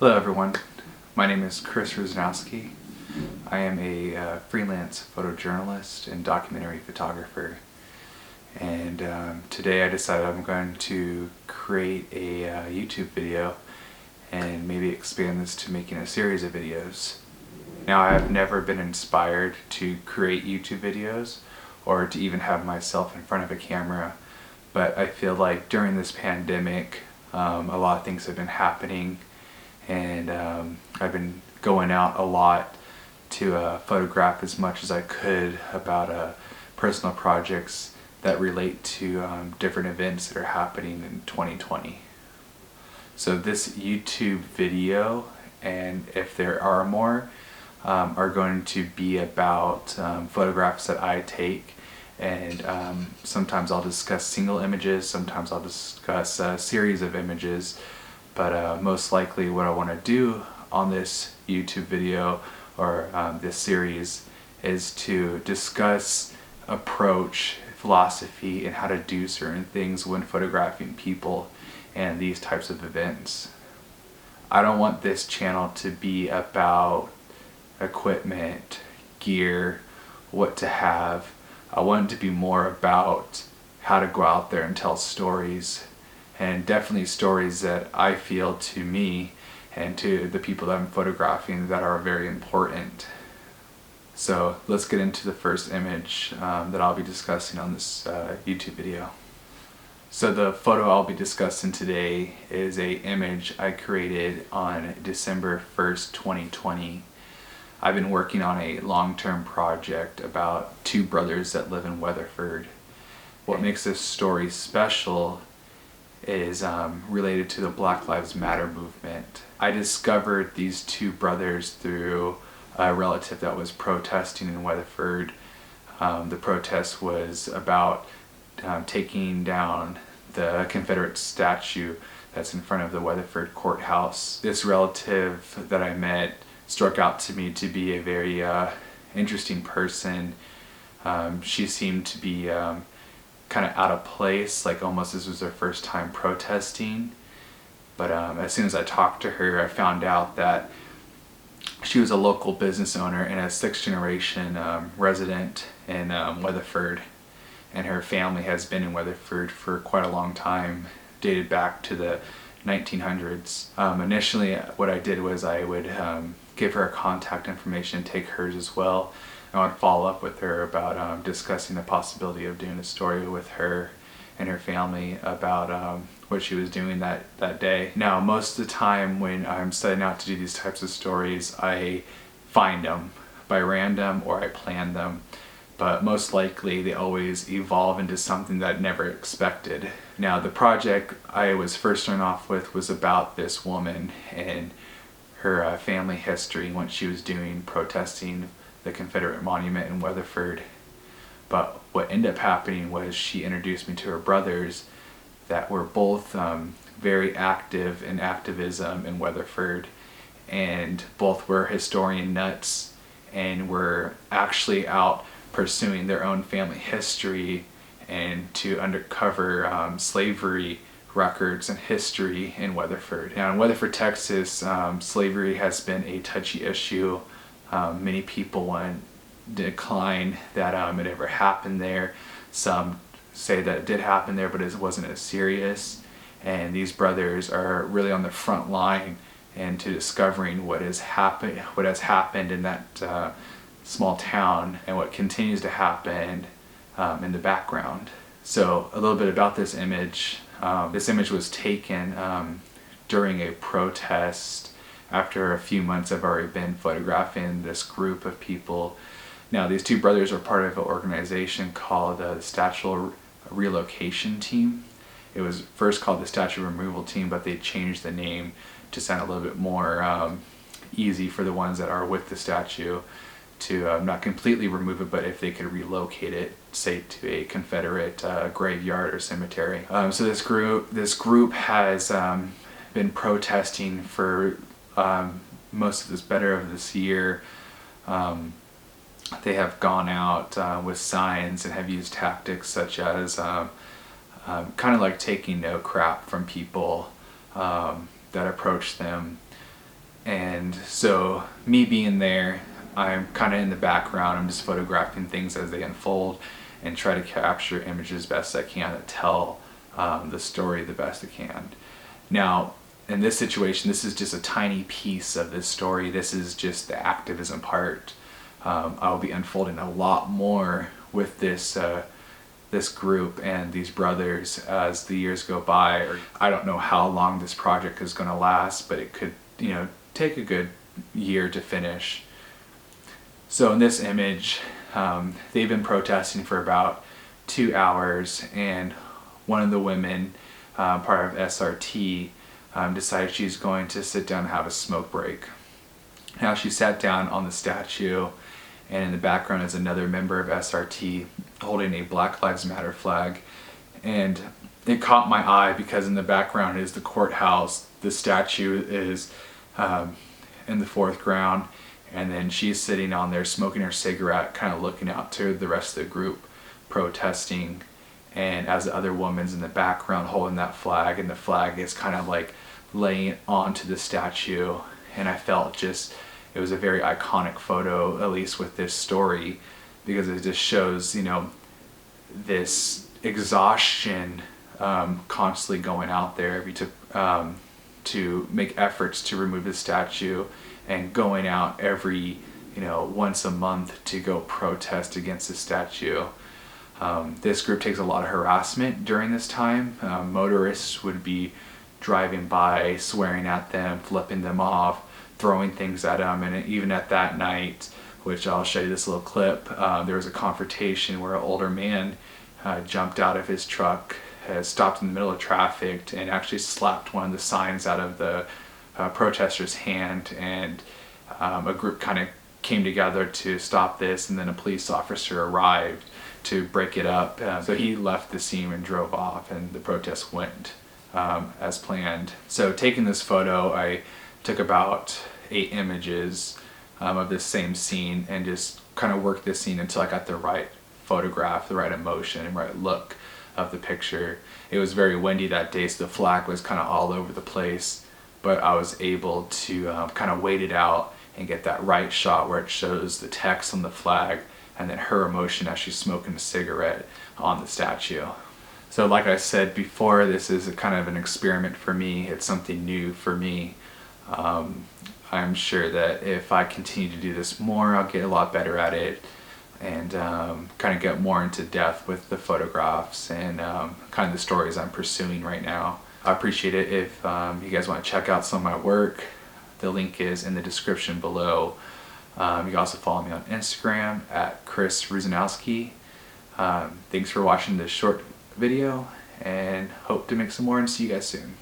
Hello everyone, my name is Rusanowsky. I am a freelance photojournalist and documentary photographer, and today I decided I'm going to create a YouTube video and maybe expand this to making a series of videos. Now, I have never been inspired to create YouTube videos or to even have myself in front of a camera, but I feel like during this pandemic a lot of things have been happening, and I've been going out a lot to photograph as much as I could about personal projects that relate to different events that are happening in 2020. So this YouTube video, and if there are more, are going to be about photographs that I take, and sometimes I'll discuss single images, sometimes I'll discuss a series of images, but most likely what I want to do on this YouTube video or this series is to discuss approach, philosophy, and how to do certain things when photographing people and these types of events. I don't want this channel to be about equipment, gear, what to have. I want it to be more about how to go out there and tell stories, and definitely stories that I feel to me and to the people that I'm photographing that are very important. So let's get into the first image that I'll be discussing on this YouTube video. So the photo I'll be discussing today is an image I created on December 1st, 2020. I've been working on a long-term project about two brothers that live in Weatherford. What makes this story special is related to the Black Lives Matter movement. I discovered these two brothers through a relative that was protesting in Weatherford. The protest was about taking down the Confederate statue that's in front of the Weatherford courthouse. This relative that I met struck out to me to be a very interesting person. She seemed to be kind of out of place, like almost this was her first time protesting. But as soon as I talked to her, I found out that she was a local business owner and a sixth generation resident in Weatherford, and her family has been in Weatherford for quite a long time, dated back to the 1900s. Initially what I did was I would give her contact information, take hers as well. I would follow up with her about discussing the possibility of doing a story with her and her family about what she was doing that day. Now, most of the time when I'm setting out to do these types of stories, I find them by random or I plan them, but most likely they always evolve into something that I never expected. Now, the project I was first starting off with was about this woman and her family history, what she was doing protesting the Confederate monument in Weatherford. But what ended up happening was she introduced me to her brothers that were both very active in activism in Weatherford, and both were historian nuts and were actually out pursuing their own family history and to uncover slavery records and history in Weatherford. Now, in Weatherford, Texas, slavery has been a touchy issue. Many people want to decline that it ever happened there. Some say that it did happen there, but it wasn't as serious. And these brothers are really on the front line and to discovering what has happened in that small town and what continues to happen in the background. So a little bit about this image. This image was taken during a protest after a few months I've already been photographing this group of people. Now, these two brothers are part of an organization called the Statue Relocation Team. It was first called the Statue Removal Team, but they changed the name to sound a little bit more easy for the ones that are with the statue to not completely remove it, but if they could relocate it, say to a Confederate graveyard or cemetery. So this group has been protesting for most of this year. They have gone out with signs and have used tactics such as kind of like taking no crap from people that approach them. And so me being there, I'm kind of in the background. I'm just photographing things as they unfold and try to capture images best I can that tell the story the best I can. Now, in this situation, this is just a tiny piece of this story. This is just the activism part. I'll be unfolding a lot more with this this group and these brothers as the years go by. I don't know how long this project is going to last, but it could, take a good year to finish. So in this image, they've been protesting for about 2 hours, and one of the women, part of SRT, decided she's going to sit down and have a smoke break. Now she sat down on the statue, and in the background is another member of SRT holding a Black Lives Matter flag. And it caught my eye because in the background is the courthouse, the statue is in the foreground, and then she's sitting on there smoking her cigarette, kind of looking out to the rest of the group protesting. And as the other woman's in the background holding that flag, and the flag is kind of like laying onto the statue. And I felt just, it was a very iconic photo, at least with this story, because it just shows, this exhaustion constantly going out there to make efforts to remove the statue, and going out every, once a month to go protest against the statue. This group takes a lot of harassment during this time. Motorists would be driving by, swearing at them, flipping them off, throwing things at them, and even at that night, which I'll show you this little clip, there was a confrontation where an older man jumped out of his truck, stopped in the middle of traffic, and actually slapped one of the signs out of the protester's hand, and a group kind of came together to stop this, and then a police officer arrived to break it up. So he left the scene and drove off, and the protest went as planned. So taking this photo, I took about 8 images of this same scene and just kind of worked this scene until I got the right photograph, the right emotion, and right look of the picture. It was very windy that day, so the flag was kind of all over the place, but I was able to kind of wait it out and get that right shot where it shows the text on the flag and then her emotion as she's smoking a cigarette on the statue. So like I said before, this is a kind of an experiment for me. It's something new for me. I'm sure that if I continue to do this more, I'll get a lot better at it, and kind of get more into depth with the photographs and kind of the stories I'm pursuing right now. I appreciate it if you guys want to check out some of my work. The link is in the description below. You can also follow me on Instagram at Rusanowsky. Thanks for watching this short video, and hope to make some more and see you guys soon.